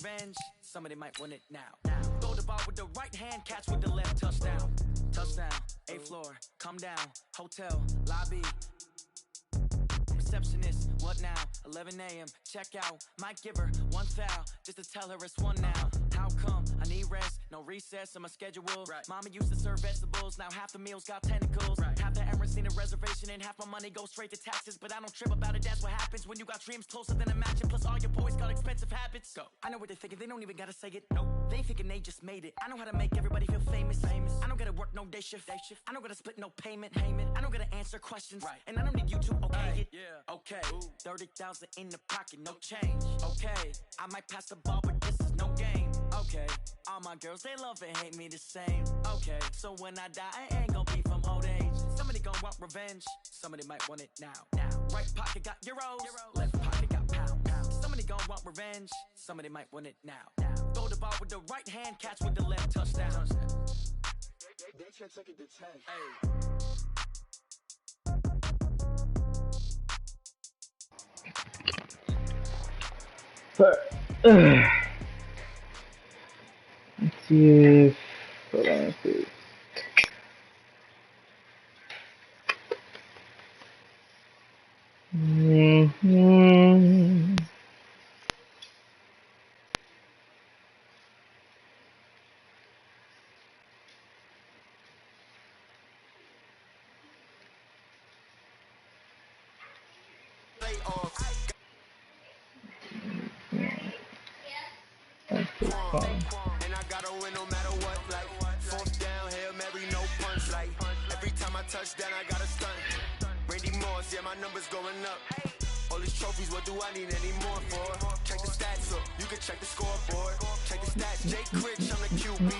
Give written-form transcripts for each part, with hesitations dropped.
revenge, somebody might want it now. Throw the ball with the right hand, catch with the left, touchdown. Touchdown, 8th floor, come down, hotel, lobby. Receptionist, what now? 11 a.m. Check out. Might give her one foul just to tell her it's one now. How come? I need rest, no recess on my schedule. Right. Mama used to serve vegetables, now half the meals got tentacles. Right. Half the Emirates need a reservation and half my money goes straight to taxes. But I don't trip about it, that's what happens when you got dreams closer than a match. Plus all your boys got expensive habits. Go. I know what they're thinking, they don't even gotta say it. Nope. They thinking they just made it. I know how to make everybody feel famous. I don't gotta work no day shift. I don't gotta split no payment. I don't gotta answer questions. Right. And I don't need you to okay it. Yeah. Okay. 30,000 in the pocket, no change. Okay. I might pass the ball, but this is no game. Okay. All my girls, they love and hate me the same. Okay. So when I die, I ain't gonna be from old age. Somebody gonna want revenge. Somebody might want it now. Right pocket got euros. Left pocket got pound. Somebody gonna want revenge. Somebody might want it now. Throw the ball with the right hand, catch with the left, touchdown. They can't take it to 10. Hey. Let's see if, hold on, let's see. And I gotta win no matter what, like 4th down, Hail Mary, no punch, like every time I touch down, I gotta stun. Randy Moss, yeah, my numbers going up. All these trophies, what do I need any more for? Check the stats up, you can check the scoreboard. Check the stats, Jake Rich, I'm the QB.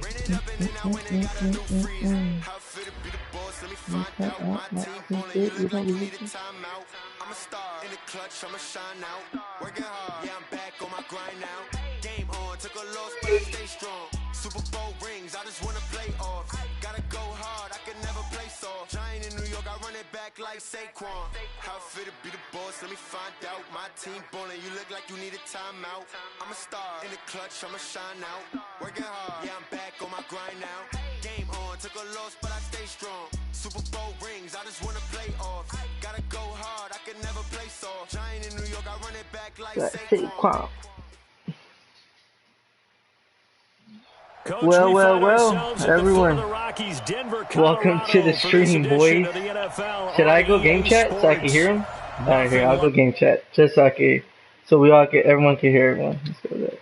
Ran it up and then I went and got a new freeze. How it feel to be the boss, let me find out. My team ballin', you look like you need a timeout. I'm a star, in the clutch, I'ma shine out. Working hard, yeah, I'm back on my grind now. Game on, took a loss, but I stay strong. Super Bowl rings, I just wanna play off. Gotta go hard, I can never play soft. Giant in New York, I run it back like Saquon. How it feel to be the boss, let me find out. My team ballin', you look like you need a timeout. I'm a star, in the clutch, I'ma shine out. Working hard, yeah, I'm back on my grind now. Game on, took a loss, but I stay strong. Super Bowl rings, I just wanna play off. Gotta go hard, I can never play soft. Giant in New York, I run it back like Saquon. Coach, Well, everyone. Welcome to the stream, boys. Should I go game chat so I can hear him? Alright, here, I'll go game chat. Just so I can, so we all can, everyone can hear everyone. Let's go there.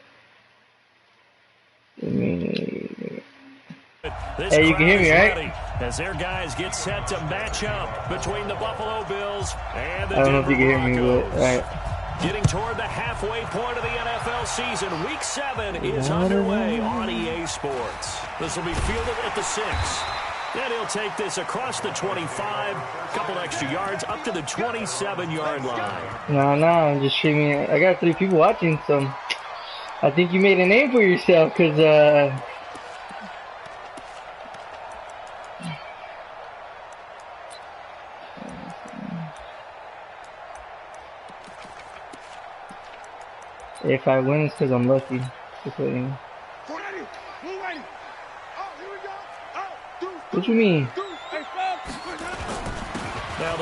Hey, you can hear me, right? As their guys get set to match up between the Buffalo Bills and the I don't know if you can hear me, but alright. Getting toward the halfway point of the NFL season, Week 7 is underway on EA Sports. This will be fielded at the 6. Then he'll take this across the 25, couple extra yards, up to the 27-yard line. No, I'm just streaming. I got 3 people watching, so I think you made a name for yourself, because, if I win, it's because I'm lucky. Just waiting. What you mean?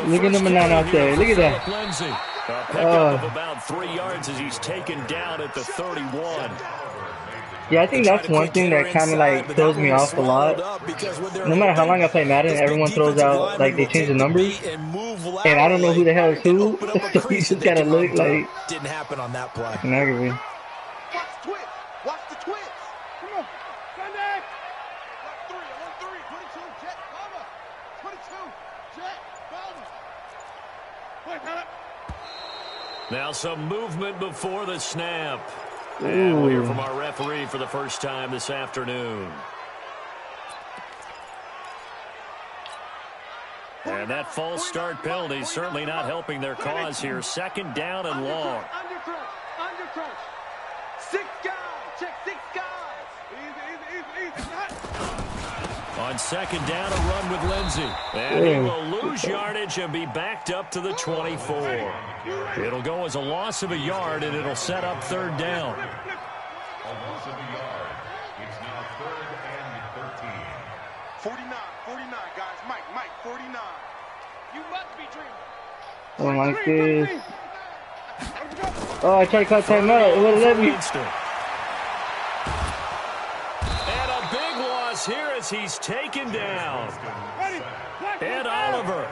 Look at number 9 out there. Look at that. A pickup of about 3 yards as he's taken down at the 31. Yeah, I think that's one thing that kind of like throws me off a lot. No matter how long I play Madden, everyone throws out, like, they change the numbers, and I don't know who the hell is who, so you just gotta look like... Didn't happen on that play. Negative. Watch the twist. Come on. Sunday. 3, 22, jet, cover. 22, jet, cover. Now some movement before the snap. And we'll hear from our referee for the first time this afternoon. And that false start penalty certainly not helping their cause here. 2nd down and long. Under crush. 6 guys. Check 6 guys. Easy. On 2nd down, a run with Lindsey. And he will lose yardage and be backed up to the 24. It'll go as a loss of a yard, and it'll set up 3rd down. A loss of a yard. It's now 3rd and 13. 49, guys. Mike, 49. You must be dreaming. I don't like this. Oh, I tried to cut timeout. It wouldn't let me. And a big loss here as he's taken down. Ed Oliver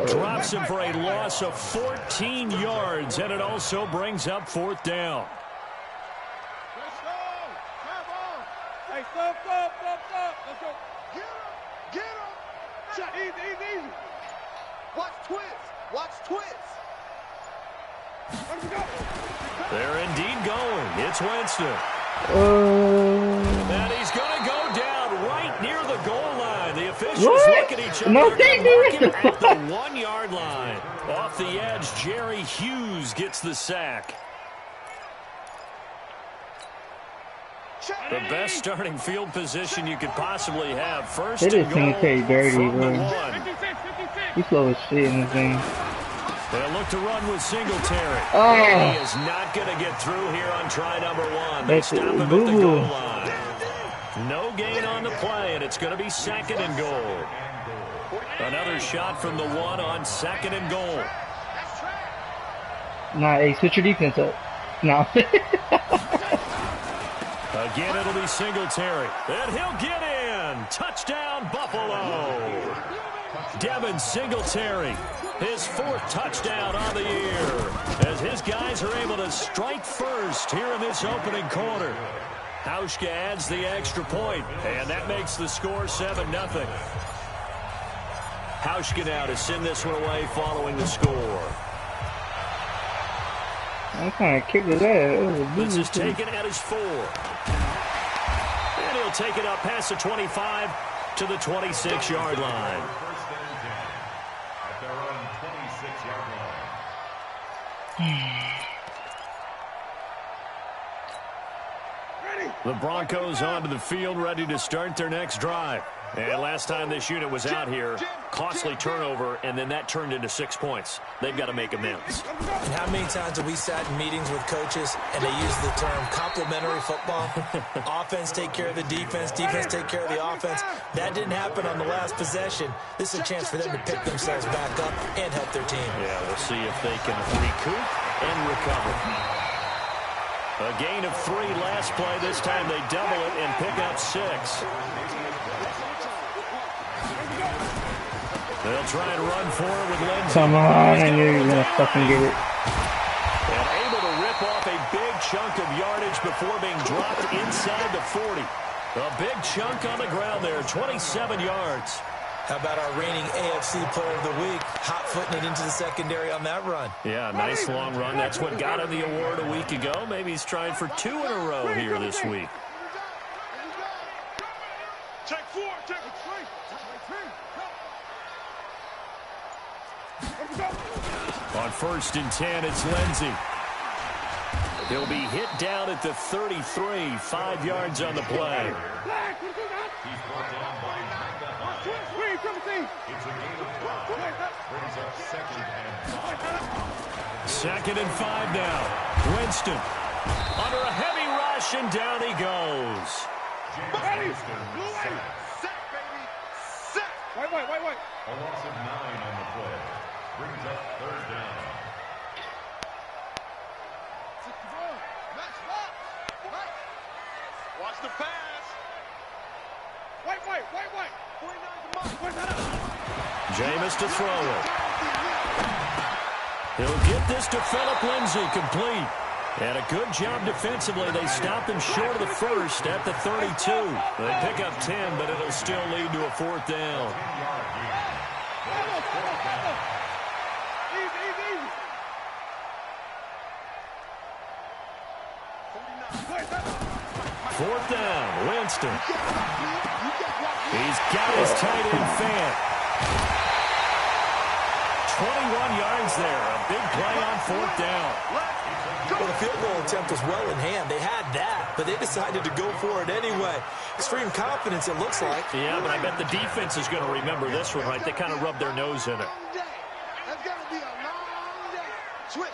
drops him for a loss of 14 yards, and it also brings up 4th down. Let's go. Come on. Hey, stop. Let's go. Get him. Shot. Easy. Watch twist. They're indeed going. It's Winston. And he's going to go down right near the goal line. The officials look at each other. No, mark him at the 1-yard line. Off the edge, Jerry Hughes gets the sack. The best starting field position you could possibly have. First They and just goal Singletary dirty, from the bro. 1. He's slow as shit in this game. They'll look to run with Singletary. Oh. He is not going to get through here on try number 1. They That's stop him at the boo-boo. goal line. No gain on the play, and it's going to be 2nd and goal. Another shot from the 1 on 2nd and goal. Nah, hey, switch your defense up. No. Again, it'll be Singletary. And he'll get in. Touchdown, Buffalo. Devin Singletary, his 4th touchdown on the year, as his guys are able to strike first here in this opening quarter. Hauschka adds the extra point, and that makes the score 7-0. Hauschka now to send this one away following the score. I'm kind of kicked his ass. This is taken at his 4. And he'll take it up past the 25 to the 26-yard line. First and 10 at their own 26-yard line. The Broncos onto the field, ready to start their next drive. And last time this unit was out here, costly turnover, and then that turned into 6 points. They've got to make amends. And how many times have we sat in meetings with coaches and they use the term complementary football? Offense take care of the defense, defense take care of the offense. That didn't happen on the last possession. This is a chance for them to pick themselves back up and help their team. Yeah, we'll see if they can recoup and recover. A gain of 3 last play. This time they double it and pick up 6. They'll try and run for it with Lindsay. Come on, I knew you were going to fucking get it. And able to rip off a big chunk of yardage before being dropped inside the 40. A big chunk on the ground there, 27 yards. How about our reigning AFC Player of the Week, hot-footing it into the secondary on that run? Yeah, nice long run. That's what got him the award a week ago. Maybe he's trying for 2 in a row here this week. Check 4, check 3. On 1st and 10, it's Lindsay. He'll be hit down at the 33, 5 yards on the play. He's brought down by it's a gain of 12. Brings up 2nd and 5. 2nd and 5 now. Winston under a heavy rush, and down he goes. James Winston sack. Sack, baby. Sack. Wait. A loss of 9 on the play. Brings up 3rd down. Watch the pass. Wait. Jameis to throw it. He'll get this to Philip Lindsay, complete. And a good job defensively. They stop him short of the first at the 32. They pick up 10, but it'll still lead to a 4th down. Fourth down, Winston. He's got his tight end fan. 21 yards there. A big play on 4th down. Well, the field goal attempt was well in hand. They had that, but they decided to go for it anyway. Extreme confidence, it looks like. Yeah, but I bet the defense is going to remember this one, right? They kind of rubbed their nose in it. That's going to be a long day. Switch.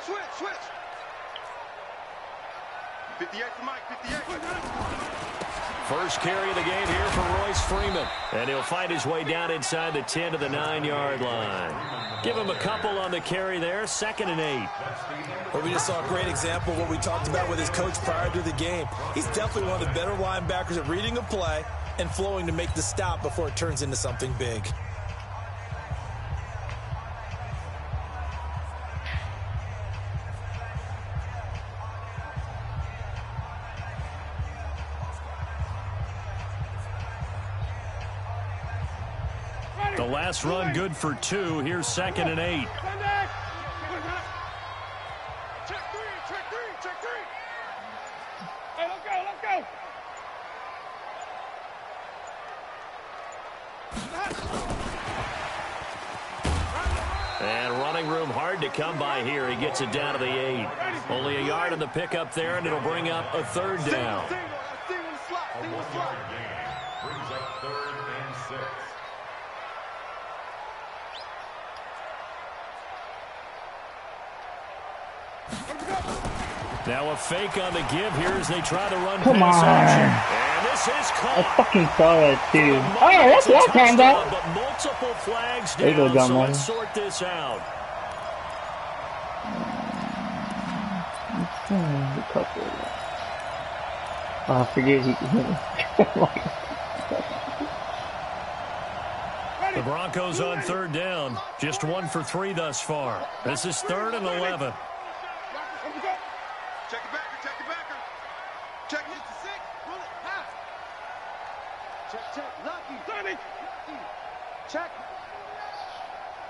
58 for Mike, 58. First carry of the game here for Royce Freeman. And he'll find his way down inside the 10 to the 9-yard line. Give him a couple on the carry there, 2nd and 8. Well, we just saw a great example of what we talked about with his coach prior to the game. He's definitely one of the better linebackers at reading a play and flowing to make the stop before it turns into something big. The last run good for 2. Here's 2nd and 8. Check three. Hey, let's go. And running room hard to come by here. He gets it down to the 8. Only a yard on the pickup there, and it'll bring up a 3rd down. A 1-yard gain brings up 3rd and 6. Now a fake on the give here as they try to run Come pass on. action. And this is I caught. fucking saw that too. Oh, that's what I'm talking about. But multiple flags There you go, down, John so Madden. let's sort this out. I forget he can hit me. The Broncos on 3rd down. Just 1 for 3 thus far. This is 3rd and 11. Check it backer. Check it to 6. Pull it. Pass. Check. Lucky. 30. Check.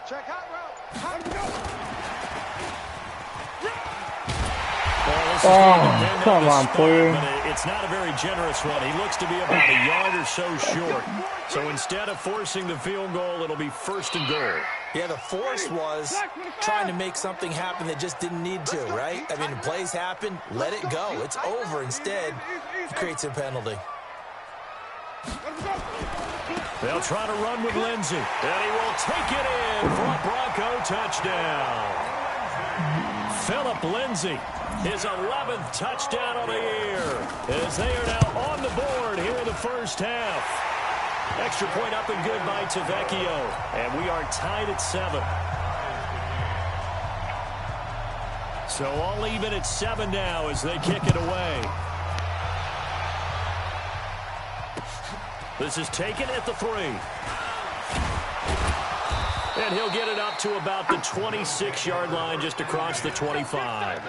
Check hot route. Oh, come on, player. It's not a very generous one. He looks to be about a yard or so short. So instead of forcing the field goal, it'll be 1st and goal. Yeah, the force was trying to make something happen that just didn't need to, right? I mean, the plays happen, let it go. It's over. Instead, it creates a penalty. They'll try to run with Lindsey. And he will take it in for a Bronco touchdown. Philip Lindsey, his 11th touchdown of the year, as they are now on the board here in the first half. Extra point up and good by Tavecchio, and we are tied at 7. So all even at 7 now as they kick it away. This is taken at the 3. And he'll get it up to about the 26-yard line, just across the 25.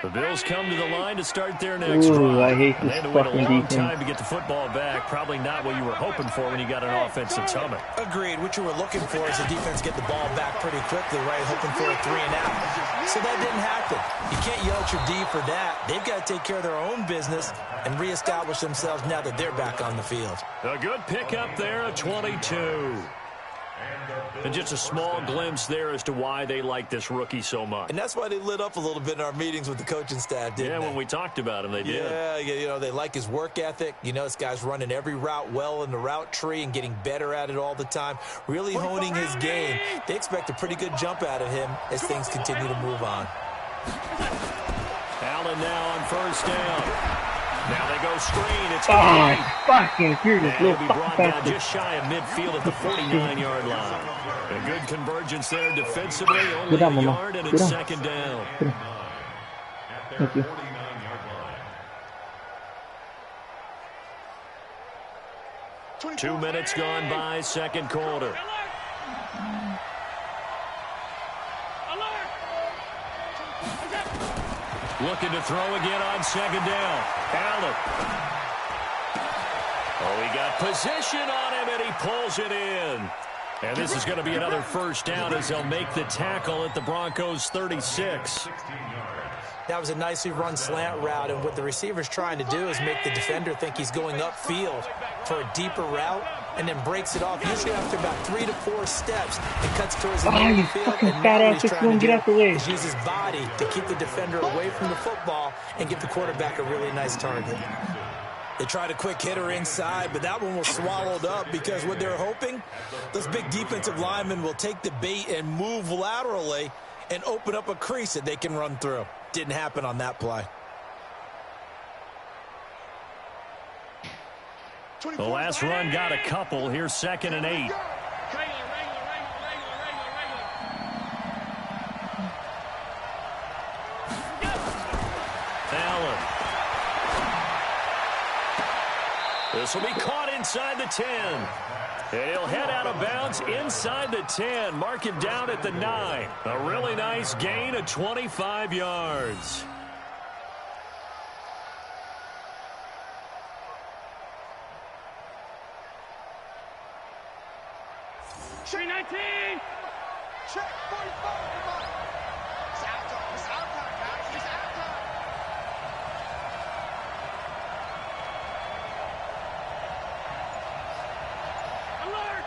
The Bills come to the line to start their next drive. I hate They this had to wait a fucking long defense. time to get the football back. Probably not what you were hoping for when you got an offense that's humming. Agreed. What you were looking for is the defense get the ball back pretty quickly, right? Hoping for a 3-and-out. So that didn't happen. You can't yell at your D for that. They've got to take care of their own business and reestablish themselves now that they're back on the field. A good pickup there, a 22. And just a small glimpse there as to why they like this rookie so much. And that's why they lit up a little bit in our meetings with the coaching staff, didn't they? Yeah, when we talked about him, they did. Yeah, you know, they like his work ethic. You know, this guy's running every route well in the route tree and getting better at it all the time, really honing his game. They expect a pretty good jump out of him as things continue to move on. Allen now on 1st down. Now they go screen. It's fucking fear this and he'll little be brought fucking down bastard. just shy of midfield at the 49-yard line. A good convergence there defensively. Only Get on, a Mama. yard and Get it's on. 2nd down. At their 49-yard line. 2 minutes gone by, 2nd quarter. Looking to throw again on 2nd down. Allen. Oh, he got position on him, and he pulls it in. And this is going to be another first down as they'll make the tackle at the Broncos' 36. That was a nicely run slant route, and what the receiver's trying to do is make the defender think he's going upfield for a deeper route, and then breaks it off, usually after about 3 to 4 steps, and cuts towards the middle of the field. And now what he's trying to do is use his body to keep the defender away from the football and give the quarterback a really nice target. They tried a quick hitter inside, but that one was swallowed up because what they're hoping, those big defensive linemen will take the bait and move laterally and open up a crease that they can run through. Didn't happen on that play. The last run got a couple. Here's 2nd and 8. Allen. This will be caught inside the 10. And he'll head out of bounds inside the 10. Mark him down at the 9. A really nice gain of 25 yards. Check 19. Check 45. It's out time. It's out time, guys. It's out time. Alert.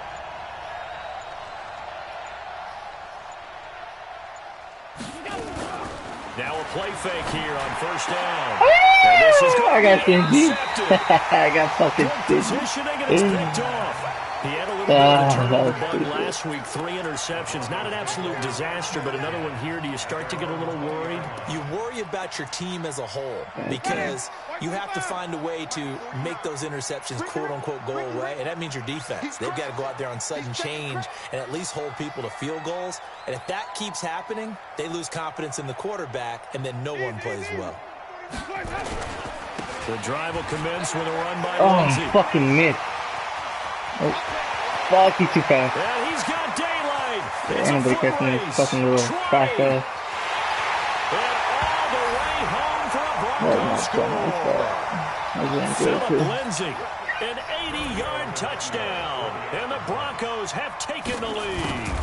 Now a play fake here on first down. And this is I got stingy. I got fucking positioning and it's picked off. He had a little bit of a turnover bug last week, 3 interceptions. Not an absolute disaster, but another one here. Do you start to get a little worried? You worry about your team as a whole because you have to find a way to make those interceptions, quote-unquote, go away, and that means your defense. They've got to go out there on sudden change and at least hold people to field goals, and if that keeps happening, they lose confidence in the quarterback, and then no one plays well. The drive will commence with a run by Lindsay. Oh, fucking missed. Oh, fuck, he's too fast. And he's got daylight. Yeah, nobody catching this fucking little fast ass. And all the way home for a Broncos score. Philip Lindsay, an 80-yard touchdown. And the Broncos have taken the lead.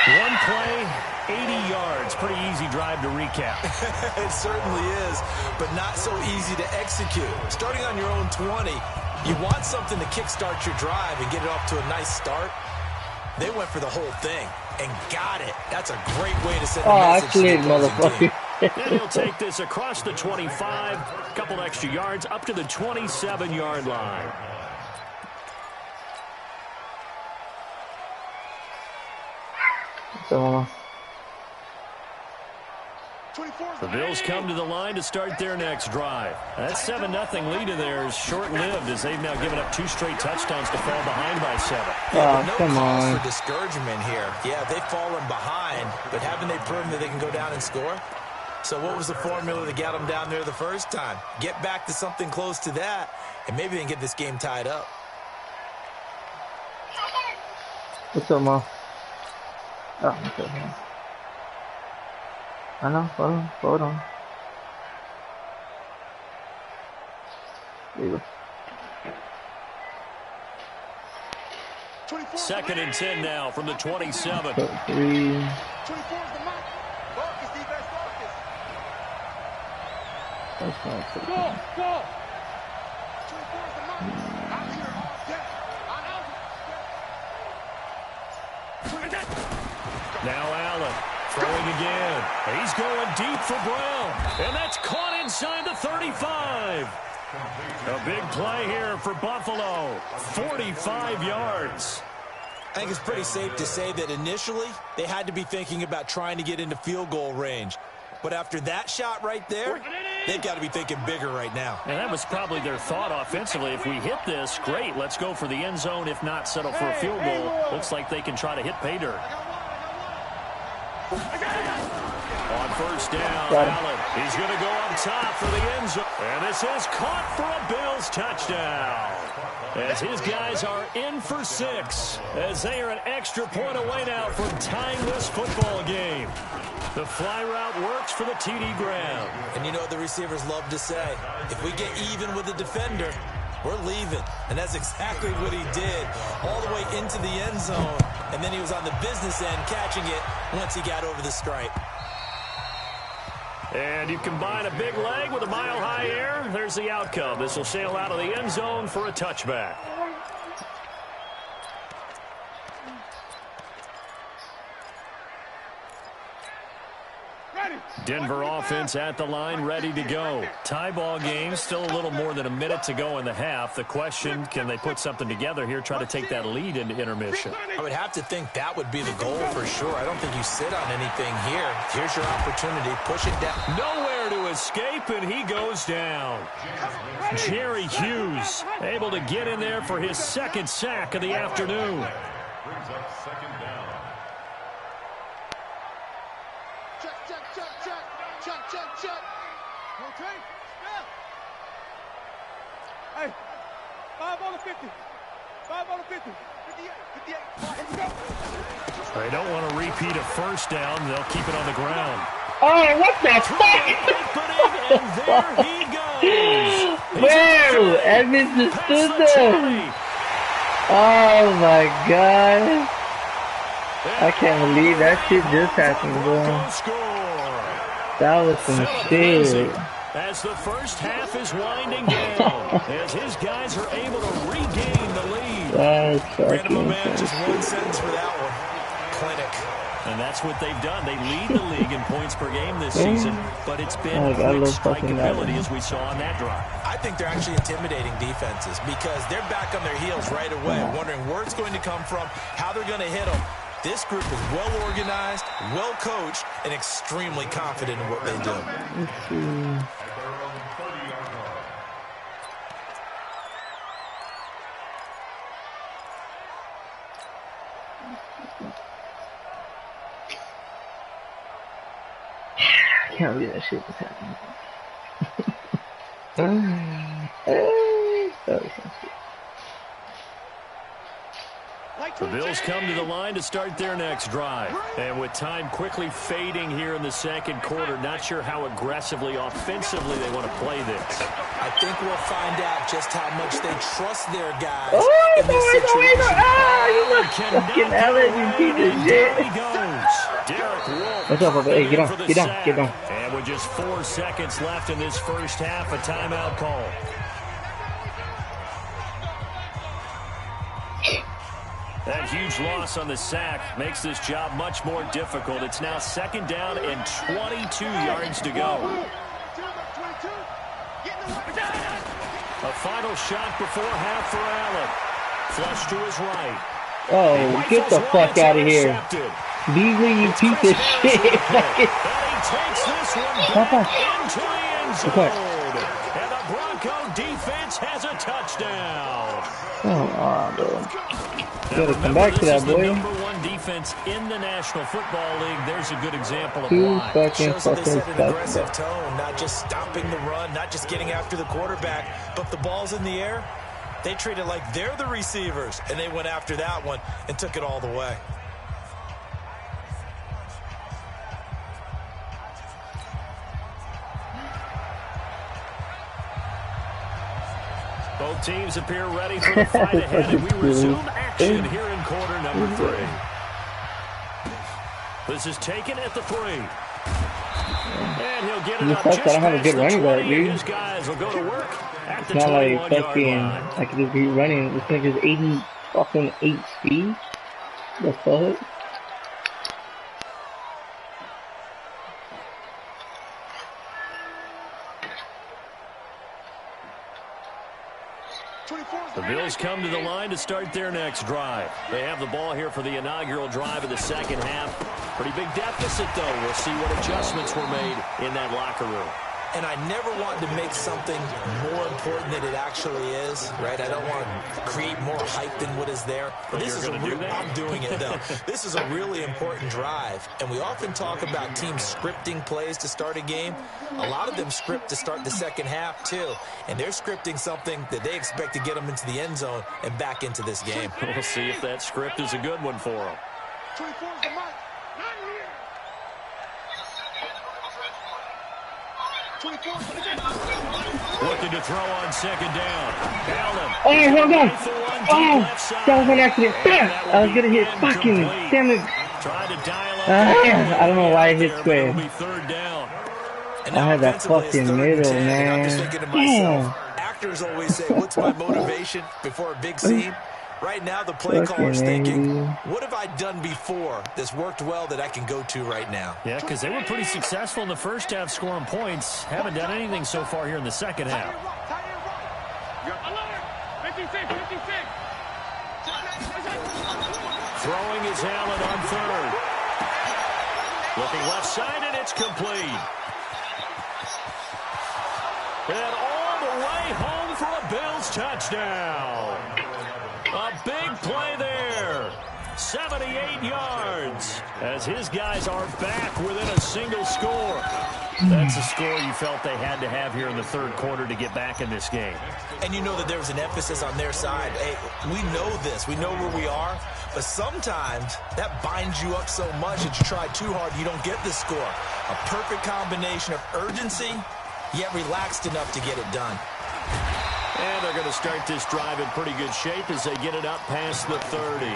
One play, 80 yards. Pretty easy drive to recap. It certainly is, but not so easy to execute. Starting on your own 20, you want something to kickstart your drive and get it off to a nice start. They went for the whole thing and got it. That's a great way to send a message to the opposing team. And he'll take this across the 25, a couple extra yards, up to the 27-yard line. So, the Bills come to the line to start their next drive. That 7-0 lead in there is short-lived as they've now given up 2 straight touchdowns to fall behind by 7. Yeah, no cause for discouragement here. Yeah, they've fallen behind, but haven't they proven that they can go down and score? So what was the formula that got them down there the first time? Get back to something close to that, and maybe they can get this game tied up. What's up, Mom? Oh, okay. I know, hold on. There you go. 2nd and 10 now from the 27. 3. 24 is the mark. Focus, defense, focus. That's not Go. 24 is the mark. I'm here all day. Now Allen throwing again. He's going deep for Brown. And that's caught inside the 35. A big play here for Buffalo. 45 yards. I think it's pretty safe to say that initially they had to be thinking about trying to get into field goal range. But after that shot right there, they've got to be thinking bigger right now. And that was probably their thought offensively. If we hit this, great, let's go for the end zone. If not, settle for a field goal. Looks like they can try to hit pay dirt. On first down, Allen. He's going to go up top for the end zone. And this is caught for a Bills touchdown. As his guys are in for 6. As they are an extra point away now from tying this football game. The fly route works for the TD Graham. And you know what the receivers love to say? If we get even with the defender, we're leaving. And that's exactly what he did, all the way into the end zone. And then he was on the business end catching it once he got over the stripe. And you combine a big leg with a mile-high air, there's the outcome. This will sail out of the end zone for a touchback. Denver offense at the line, ready to go. Tie ball game, still a little more than a minute to go in the half. The question, can they put something together here, try to take that lead into intermission? I would have to think that would be the goal for sure. I don't think you sit on anything here. Here's your opportunity. Push it down. Nowhere to escape, and he goes down. Jerry Hughes able to get in there for his second sack of the afternoon. Brings up second down. Check. Okay. Yeah. Hey, 5 on the 50. 5 on the 50. 58. Let's go. They don't want to repeat a first down. They'll keep it on the ground. Oh, what the fuck? And there he goes. Bro, Evans just stood there. Oh my god. I can't believe that shit just happened, bro. That was some shit. As the first half is winding down, as his guys are able to regain the lead. That's fucking man, just one sentence for that one. Clinic. And that's what they've done. They lead the league in points per game this season, but it's been quick strikeability as we saw on that drive. I think they're actually intimidating defenses because they're back on their heels right away, wondering where it's going to come from, how they're going to hit them. This group is well organized, well coached, and extremely confident in what they do. I can't believe that shit was happening. That was some shit. The Bills come to the line to start their next drive. And with time quickly fading here in the second quarter, not sure how aggressively, offensively they want to play this. I think we'll find out just how much they trust their guys Oh, in this situation. you fucking Alex, you piece of shit. There he goes. Derek Wolfe. What's up, Papa? Hey, get down. And with just 4 seconds left in this first half, a timeout call. That huge loss on the sack makes this job much more difficult. It's now second down and 22 yards to go. A final shot before half for Allen. Flush to his right. Oh, get the fuck out of here. Beasley, you piece of shit. And he takes this one back into the end zone. And the Bronco defense has a touchdown. Come on, bro. You gotta come back to that, boy. The number 1 defense in the National Football League. There's a good example of Two why. fucking Shows that they set an aggressive back. tone, not just stopping the run, not just getting after the quarterback, but the ball's in the air. They treat it like they're the receivers, and they went after that one and took it all the way. Both teams appear ready for the fight ahead, and we resume action here in quarter number 3. This is taken at the 3. And he'll get it up just past the 20. His guys will go to work at the 21-yard line. I could just be running. This nigga's 80 fucking 8 speed. The fuck? The Bills come to the line to start their next drive. They have the ball here for the inaugural drive of the second half. Pretty big deficit, though. We'll see what adjustments were made in that locker room. And I never want to make something more important than it actually is, right? I don't want to create more hype than what is there. But this is I'm doing it, though. This is a really important drive. And we often talk about teams scripting plays to start a game. A lot of them script to start the second half, too. And they're scripting something that they expect to get them into the end zone and back into this game. We'll see if that script is a good one for them. 24 is the mark. Not here. Looking to throw on second down. Allen. Oh, hold on. Rifle one deep Oh, left side. that was an accident. And that I will was gonna be hit fucking. incomplete. Damn it. Tried to dial up the I don't know why I hit there, but square. it'll be third down. And I now had that offensively, it's fucking 3rd and middle, 10, and I'm just man. thinking to myself, actors always say, what's my motivation before a big scene? Right now, the play caller's thinking, what have I done before that's worked well that I can go to right now? Yeah, because they were pretty successful in the first half scoring points. Haven't done anything so far here in the second half. 56. Throwing is Allen on third. Looking left side, and it's complete. And all the way home for a Bills touchdown. A big play there. 78 yards as his guys are back within a single score. That's a score you felt they had to have here in the third quarter to get back in this game. And you know that there was an emphasis on their side. Hey, we know this. We know where we are. But sometimes that binds you up so much that you try too hard, you don't get the score. A perfect combination of urgency, yet relaxed enough to get it done. And they're going to start this drive in pretty good shape as they get it up past the 30.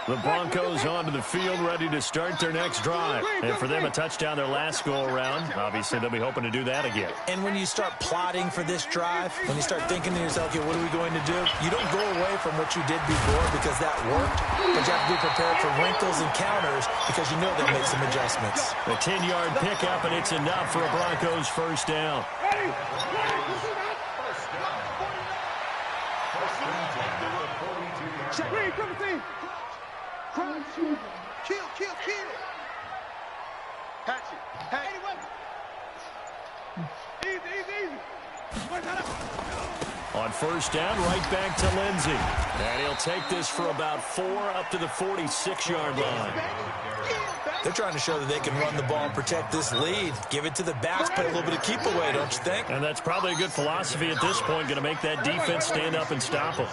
The Broncos onto the field, ready to start their next drive. And for them, a touchdown their last go-around. Obviously, they'll be hoping to do that again. And when you start plotting for this drive, when you start thinking to yourself, okay, what are we going to do? You don't go away from what you did before because that worked, but you have to be prepared for wrinkles and counters because you know they'll make some adjustments. A 10-yard pickup, and it's enough for a Broncos first down. Kill. Patch it. Easy. On first down, right back to Lindsey. And he'll take this for about 4 up to the 46-yard line. They're trying to show that they can run the ball and protect this lead. Give it to the backs, play a little bit of keep away, don't you think? And that's probably a good philosophy at this point, going to make that defense stand up and stop them.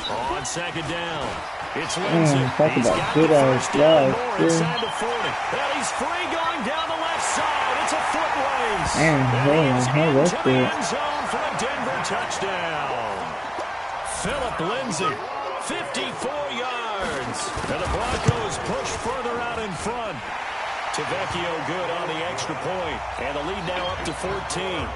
On second down, it's Lindsey. Talk He's about got good the ass first down love, more inside the 40. And he's free going down the left side. It's a foot race. Man, and that's into the end zone for a Denver touchdown. Philip Lindsey, 54 yards. And the Broncos push further out in front. Tavecchio good on the extra point. And the lead now up to 14.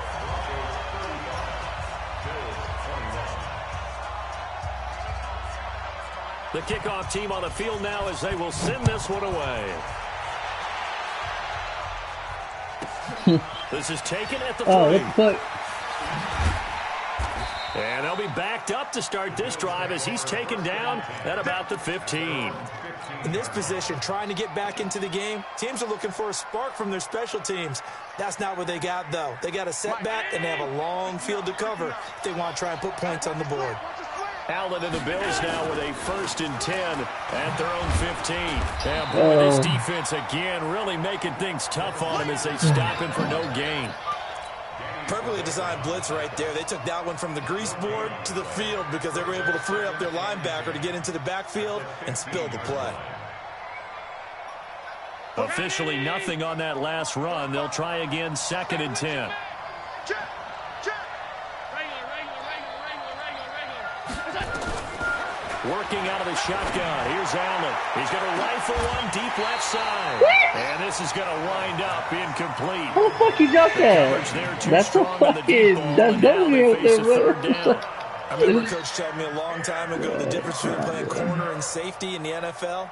The kickoff team on the field now as they will send this one away. This is taken at the 40. And they'll be backed up to start this drive as he's taken down at about the 15. In this position, trying to get back into the game, teams are looking for a spark from their special teams. That's not what they got, though. They got a setback, and they have a long field to cover if they want to try and put points on the board. Allen and the Bills now with a 1st and 10 at their own 15. And boy, this defense again really making things tough on him as they stop him for no gain. Perfectly designed blitz right there. They took that one from the grease board to the field because they were able to free up their linebacker to get into the backfield and spill the play. Officially nothing on that last run. They'll try again 2nd and 10. Working out of the shotgun. Here's Allen. He's going to rifle one deep left side. And this is going to wind up incomplete. How the fuck you dropped that? That's a fucking... That's W out there, bro. I remember Coach told me a long time ago the difference between playing corner and safety in the NFL.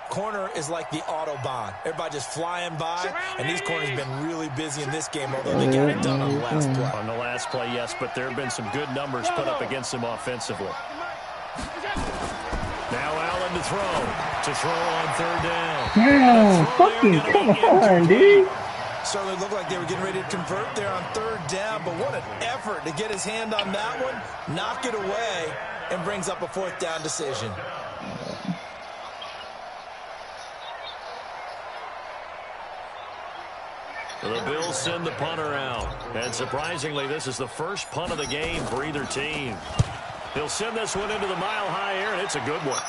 Corner is like the Autobahn. Everybody just flying by, and these corners have been really busy in this game, although they got it done on the last play. On the last play, yes, but there have been some good numbers put up against them offensively. Now Allen to throw on 3rd down. Damn, fucking come on, dude. Certainly looked like they were getting ready to convert there on 3rd down, but what an effort to get his hand on that one, knock it away, and brings up a 4th down decision. The Bills send the punter out. And surprisingly, this is the first punt of the game for either team. He'll send this one into the mile-high air, and it's a good one.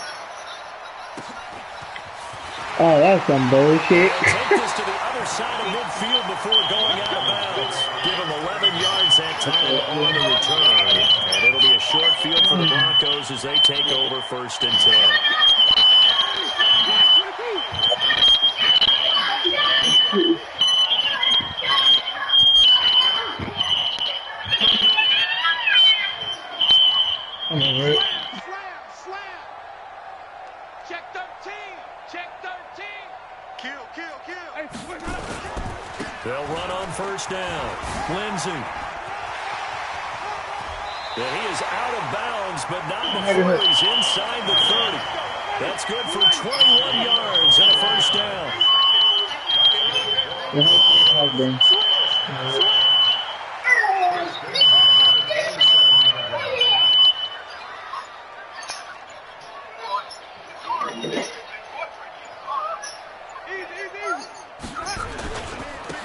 Oh, that's some bullshit. They'll take this to the other side of midfield before going out of bounds. Give him 11 yards that time on the return. And it'll be a short field for the Broncos as they take over 1st and 10. Slam. Check 13. Check 13. Kill. They'll run on 1st down. Lindsey. Yeah, he is out of bounds, but not before he's inside the 30. That's good for 21 yards and a 1st down.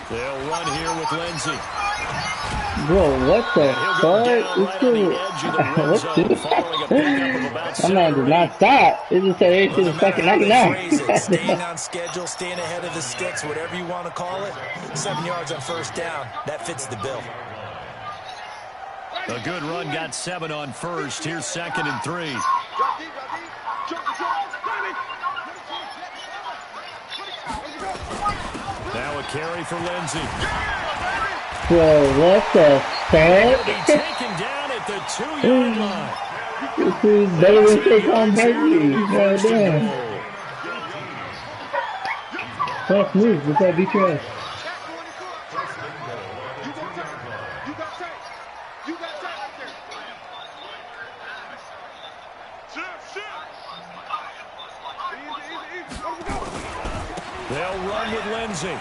They'll run here with Lindsey. Bro, what the fuck? What's this? That man did not stop. It just said 8 to the second 99. Staying on schedule, staying ahead of the sticks, whatever you want to call it. 7 yards on 1st down. That fits the bill. A good run got 7 on 1st. Here's 2nd and 3. Now a carry for Lindsey. Bro, what the fuck? He'll be taken down at the 2-yard line. This is better than Saquon Barkley. God damn. Tough move. Look at beat your ass. They'll run with Lindsey.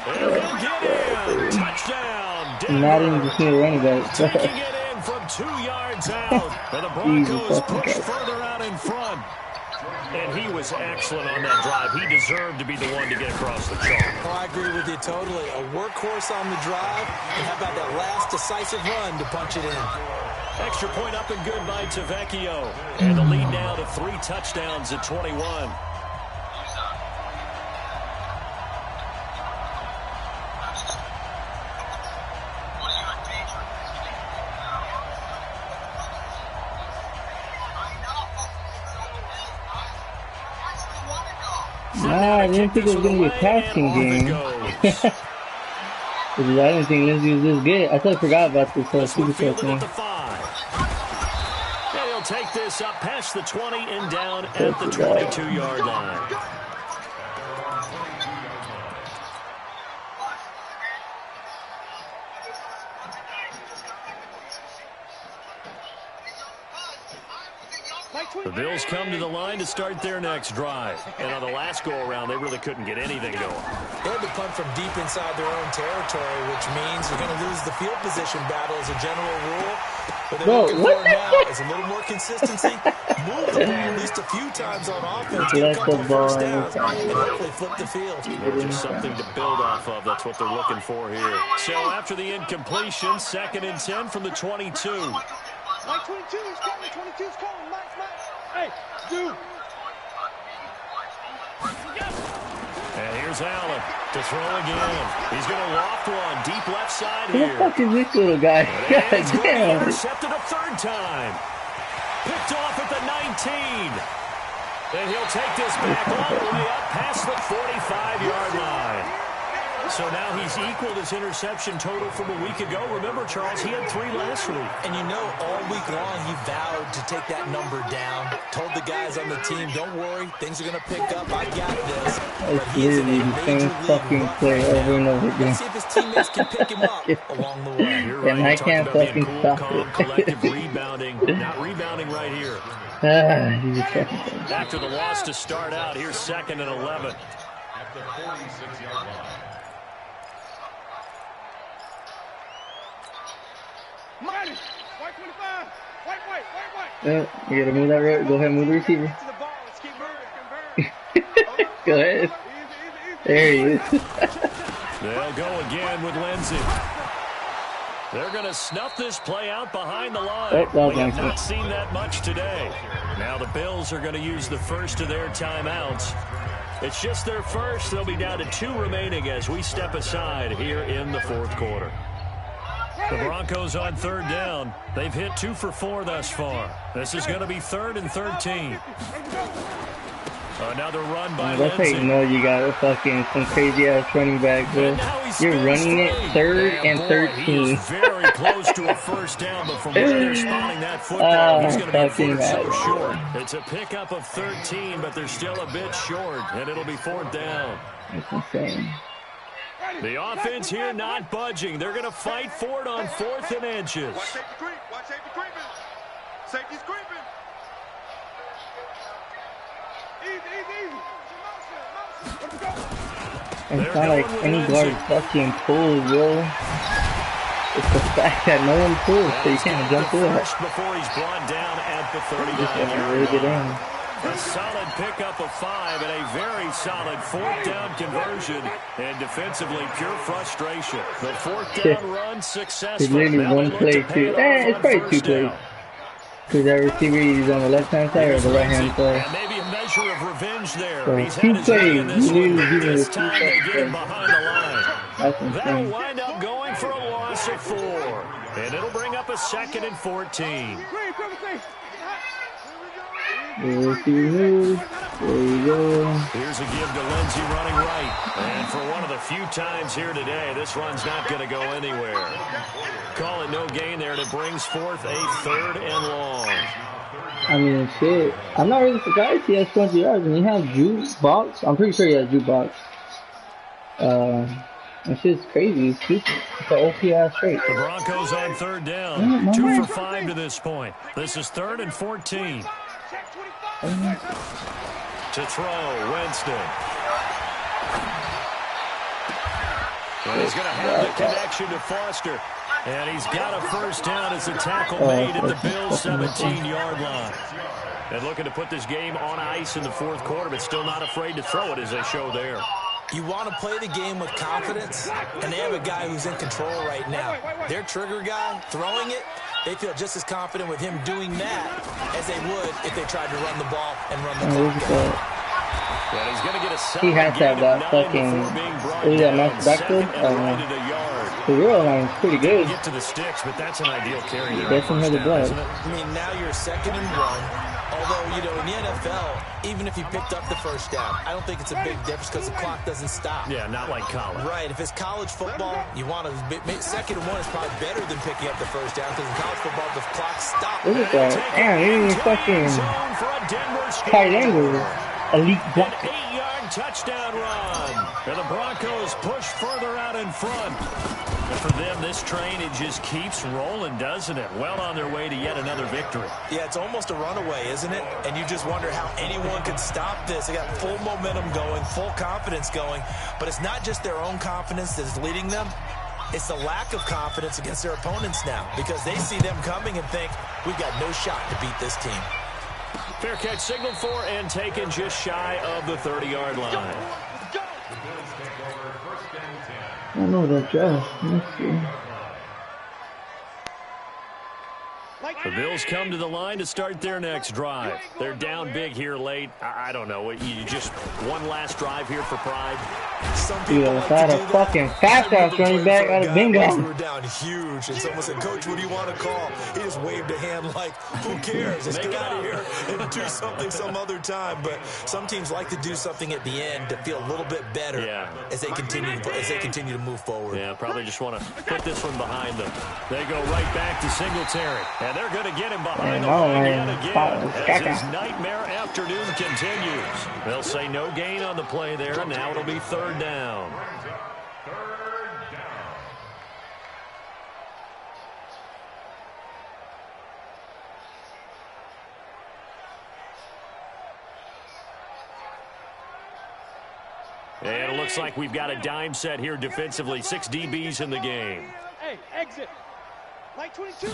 And he'll get in. Touchdown. Not even just need a running back. Taking it in from 2 yards out. And the Broncos push further out in front. And he was excellent on that drive. He deserved to be the one to get across the chalk. Oh, I agree with you totally. A workhorse on the drive. And how about that last decisive run to punch it in? Extra point up and good by Tavecchio. And the lead now to 3 touchdowns at 21. Nah, I didn't think it was going to be a passing game. I didn't think Lindsey was this good. I totally forgot about this Super Bowl thing. And he'll take this up past the 20 and down at the 22-yard line. The Bills come to the line to start their next drive. And on the last go-around, they really couldn't get anything going. They had to punt from deep inside their own territory, which means you're going to lose the field position battle as a general rule. What they're looking for now is a little more consistency. Move the ball at least a few times on offense. Get a couple of 1st downs and hopefully flip the field. Just something to build off of. That's what they're looking for here. So after the incompletion, 2nd and 10 from the 22. Mike 22 is calling. 22 is calling. Mike. Hey, dude. And here's Allen to throw again. He's going to loft one deep left side Who here. the fuck is this little guy? God damn. Intercepted a 3rd time. Picked off at the 19. And he'll take this back all the way up past the 45-yard line. So now he's equaled his interception total from a week ago. Remember, Charles, he had 3 last week. And you know, all week long he vowed to take that number down. Told the guys on the team, don't worry, things are going to pick up. I got this. It's literally the same fucking play over and over again. Let's see if his teammates can pick him up along the way. You're right. And I can't fucking cool, stop calm, it. collective rebounding. Not rebounding right here. After the loss to start out, here's 2nd and 11. At the 46-yard line. Mighty. White 25. White. You gotta move that right. Go ahead and move the receiver. To the ball. Let's keep moving. Go ahead. Easy. There he is. They'll go again with Lindsey. They're going to snuff this play out behind the line. We have not seen that much today. Now the Bills are going to use the first of their timeouts. It's just their first. They'll be down to 2 remaining as we step aside here in the fourth quarter. The Broncos on third down. They've hit 2 for 4 thus far. This is going to be 3rd and 13. Another run by That's how you know you got a fucking some crazy ass running back, bro. You're running it 3rd and 13. He is very close to a first down, but from where they're spotting that football, he's going to be a foot so short. It's a pickup of 13, but they're still a bit short, and it'll be 4th down. That's insane. The offense here not budging. They're going to fight for it on 4th and inches. Watch safety creep. Watch safety creeping. Safety's creeping. It's not like any guard fucking pulls, yo. It's the fact that no one pulls, so you can't jump through it. Before he's brought down at the 39. Just gonna rig it in. A solid pickup of 5 and a very solid 4th down conversion. And defensively, pure frustration. The 4th down run successful. It's really one play, too. It's probably 2 plays. Because that receiver is on the left-hand side or the right-hand side. And maybe a measure of revenge there. So He's 2 had his way in plays. this You one. literally give This it time they get him behind the line. That's That'll insane. wind up going for a loss of 4. And it'll bring up a 2nd and 14. There you go. Here's a give to Lindsey running right. And for one of the few times here today, this run's not going to go anywhere. Call it no gain there, and it brings forth a 3rd and long. I mean, shit. I'm not really surprised he has 20 yards and he has jukebox. I'm pretty sure he has jukebox. It's just crazy. It's an OP ass straight. The Broncos on 3rd down. 2 for 5 to this point. This is 3rd and 14. To throw, Winston. And he's going to have the connection to Foster. And he's got a first down as a tackle made at the Bills' 17-yard line. And looking to put this game on ice in the fourth quarter, but still not afraid to throw it as they show there. You want to play the game with confidence, and they have a guy who's in control right now. Their trigger guy, throwing it, they feel just as confident with him doing that as they would if they tried to run the ball and run the clock out. Well, he's going to get a he has to have that fucking, is that nice backfield? The real line is pretty good. Get to the sticks, but that's an ideal carry there. Definitely the blood. I mean, now you're 2nd and 1. Although, you know, in the NFL, even if you picked up the first down, I don't think it's a big difference because the clock doesn't stop. Yeah, not like college. Right. If it's college football, you want to 2nd and 1 is probably better than picking up the first down because in college football, the clock stops. Look at that. Damn, even fucking tight end was elite block. An 8-yard touchdown run. And the Broncos push further out in front. And for them, this train, it just keeps rolling, doesn't it? Well on their way to yet another victory. Yeah, it's almost a runaway, isn't it? And you just wonder how anyone could stop this. They got full momentum going, full confidence going. But it's not just their own confidence that's leading them. It's the lack of confidence against their opponents now because they see them coming and think, we've got no shot to beat this team. Fair catch signaled for and taken just shy of the 30-yard line. I don't know that drive. Let's see. The Bills come to the line to start their next drive. They're down big here late. I don't know. You just one last drive here for pride. Some people like had a fucking fast ass running back out of bingo. We were down huge, and someone said, "Coach, what do you want to call?" He just waved a hand like, "Who cares? Let's get out of here and do something some other time." But some teams like to do something at the end to feel a little bit better as they continue to move forward. Yeah, probably just want to put this one behind them. They go right back to Singletary, and they're going to get him behind the line yet again as his nightmare afternoon continues. They'll say no gain on the play there, and now it'll be 3rd down. And it looks like we've got a dime set here defensively. 6 DBs in the game. Hey, exit. Light 22.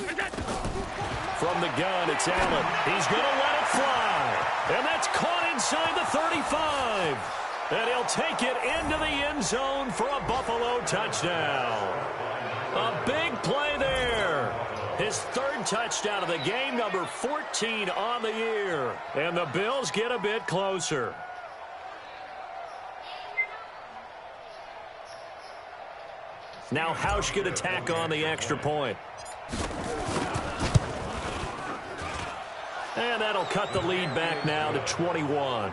From the gun, it's Allen. He's going to let it fly. And that's caught inside the 35. And he'll take it into the end zone for a Buffalo touchdown. A big play there. His third touchdown of the game, number 14 on the year. And the Bills get a bit closer. Now Hausch could attack on the extra point. And that'll cut the lead back now to 21.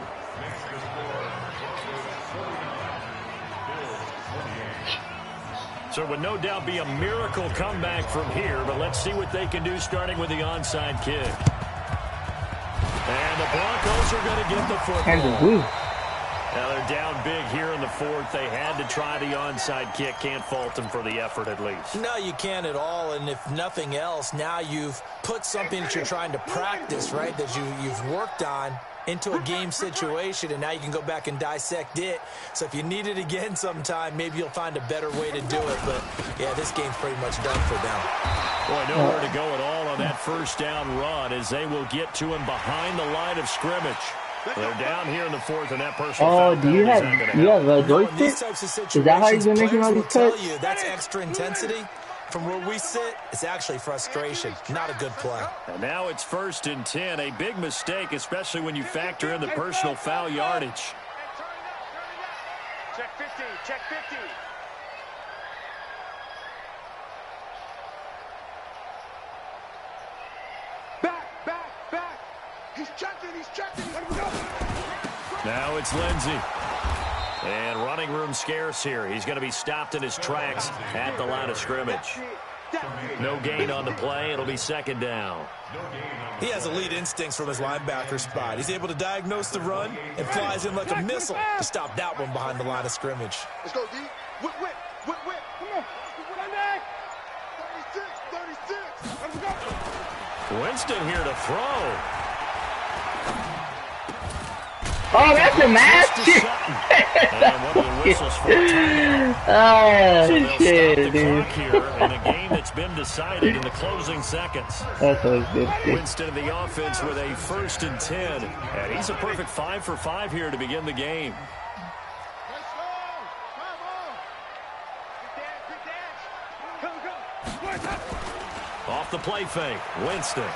So it would no doubt be a miracle comeback from here, but let's see what they can do starting with the onside kick. And the Broncos are going to get the football. Now they're down big here in the fourth. They had to try the onside kick. Can't fault them for the effort at least. No, you can't at all. And if nothing else, now you've put something that you're trying to practice, right, that you've worked on into a game situation, and now you can go back and dissect it. So if you need it again sometime, maybe you'll find a better way to do it. But, yeah, this game's pretty much done for them. Boy, nowhere to go at all on that first down run as they will get to him behind the line of scrimmage. They're down here in the fourth, and that personal foul do you have a joystick? These types of situations, is that how you're making all these cuts? You, that's extra intensity. From where we sit, it's actually frustration. Not a good play. And now it's 1st and 10. A big mistake, especially when you factor in the personal foul yardage. Check 50, check 50. Back. He's checking. Let him go. Now it's Lindsey. And running room scarce here. He's going to be stopped in his tracks at the line of scrimmage. No gain on the play. It'll be 2nd down. He has elite instincts from his linebacker spot. He's able to diagnose the run and flies in like a missile to stop that one behind the line of scrimmage. Let's go, D. Whip. Come on. Run back. 36. Let's go. Winston here to throw. Oh, that's a match! Oh, shit, dude. Here in a game that's been decided in the closing seconds. That's always good. Winston of the offense with a 1st and 10. And he's a perfect 5 for 5 here to begin the game. Off the play fake, Winston.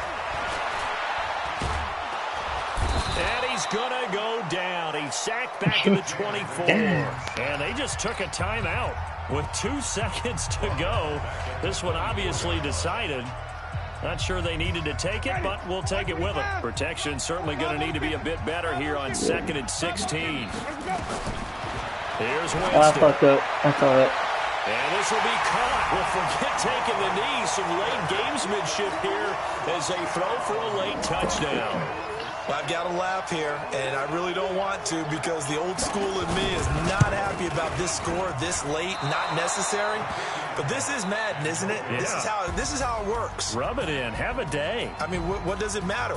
And he's going to go down. He's sacked back in the 24. And they just took a timeout with 2 seconds to go. This one obviously decided. Not sure they needed to take it, but we'll take it with them. Protection certainly going to need to be a bit better here on 2nd and 16. Here's Winston. I fucked up. I saw it. And this will be caught. We'll forget taking the knee. Some late gamesmanship here as they throw for a late touchdown. I've got to laugh here, and I really don't want to because the old school in me is not happy about this score this late, not necessary. But this is Madden, isn't it? Yeah. This is how it works. Rub it in. Have a day. I mean, what does it matter?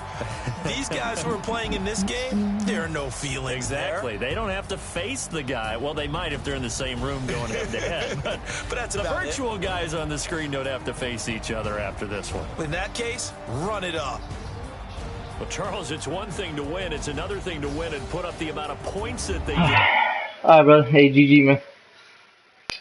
These guys who are playing in this game, there are no feelings exactly. there. They don't have to face the guy. Well, they might if they're in the same room going head-to-head. But that's the about virtual guys on the screen don't have to face each other after this one. In that case, run it up. Well, Charles, it's one thing to win. It's another thing to win and put up the amount of points that they did. All right, brother. Hey, GG, man.